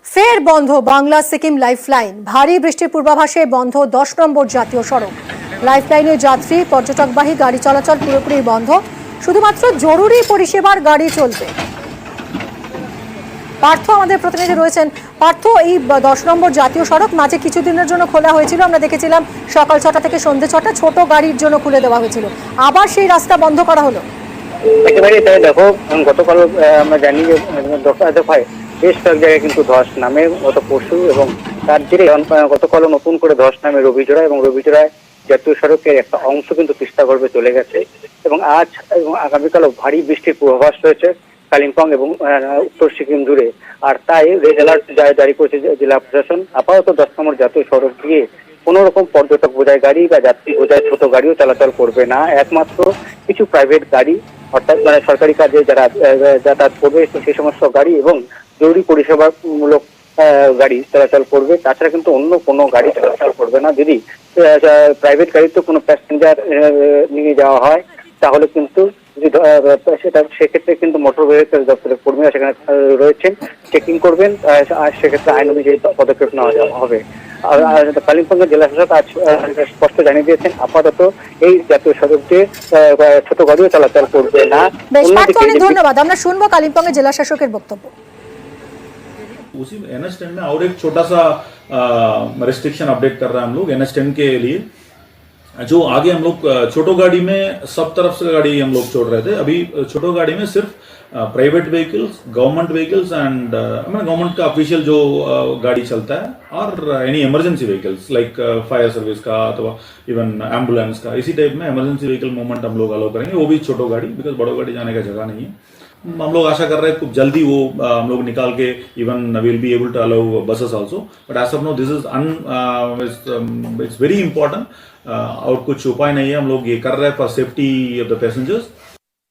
ফের বন্ধ বাংলা সিকিম লাইফলাইন। ভারী বৃষ্টির পূর্বাভাসে বন্ধ 10 নম্বর জাতীয় সড়ক। লাইফলাইনে যাত্রী পর্যটকবাহী গাড়ি চলাচল পুরোপুরি বন্ধ, শুধুমাত্র জরুরি পরিষেবার গাড়ি চলবে। পার্থ আমাদের প্রতিনিধি রয়েছেন। পার্থ, এই 10 নম্বর জাতীয় সড়ক মাঝে কিছুদিনের জন্য খোলা হয়েছিল, আমরা দেখেছিলাম সকাল 6টা থেকে সন্ধ্যে 6টা ছোট গাড়ির জন্য খুলে দেওয়া হয়েছিল, আবার সেই রাস্তা বন্ধ করা হলো। একেবারে তাই। দেখো, গতকাল আমরা জানি যে দফায় বেশ কয়েক জায়গায় কিন্তু ধস নামে গত পরশু, এবং তার জেরে গতকালও নতুন করে ধস নামে রবিজোড়া, এবং রবিজোড়ায় জাতীয় সড়কের একটা অংশ কিন্তু তিস্তাগর্ভে চলে গেছে। এবং আজ এবং আগামীকালও ভারী বৃষ্টির পূর্বাভাস রয়েছে কালিম্পং এবং উত্তর সিকিম জুড়ে। আর তাই রেড অ্যালার্ট জারি করেছে জেলা প্রশাসন। আপাতত 10 নম্বর জাতীয় সড়ক দিয়ে কোন রকম পর্যটক বোঝাই গাড়ি বা যাত্রী বোঝাই ছোট গাড়িও চলাচল করবে না। একমাত্র কিছু প্রাইভেট গাড়ি, অর্থাৎ সরকারি কাজে যারা যাতায়াত করবে সেই সমস্ত গাড়ি এবং জরুরি পরিষেবামূলক গাড়ি চলাচল করবে। তাছাড়া কিন্তু অন্য কোনো গাড়ি চলাচল করবে না। যদি প্রাইভেট গাড়িতে কোনো প্যাসেঞ্জার নিয়ে যাওয়া হয় তাহলে কিন্তু সেক্ষেত্রে কিন্তু মোটর ভেহিকল দপ্তরের কর্মীরা সেখানে রয়েছেন, চেকিং করবেন, আর সেক্ষেত্রে আইন অনুযায়ী পদক্ষেপ নেওয়া হবে। কালিম্পংয়ের জেলা শাসক আজ স্পষ্ট জানিয়ে দিয়েছেন আপাতত এই জাতীয় সড়ক দিয়ে ছোট গাড়িও চলাচল করবে না। ধন্যবাদ। আমরা শুনবো কালিম্পংয়ের জেলা শাসকের বক্তব্য। उसी NH10 में और एक छोटा सा रिस्ट्रिक्शन अपडेट कर रहे हैं हम लोग NH10 के लिए। जो आगे हम लोग छोटो गाड़ी में सब तरफ से गाड़ी हम लोग छोड़ रहे थे, अभी छोटो गाड़ी में सिर्फ private vehicles, government vehicles and government का ऑफिशियल जो गाड़ी चलता है, और any emergency vehicles like fire service का अथवा इवन एम्बुलेंस का, इसी टाइप में इमरजेंसी व्हीकल मूवमेंट हम लोग अलाउ करेंगे, वो भी छोटो गाड़ी, बिकॉज बड़ो गाड़ी जाने का जगह नहीं है। हम लोग आशा कर रहे हैं खूब जल्दी वो हम लोग निकाल के even will be able to allow buses also, but as of now this is it's very important. और कुछ उपाय नहीं है, हम लोग ये कर रहे हैं for safety of the passengers.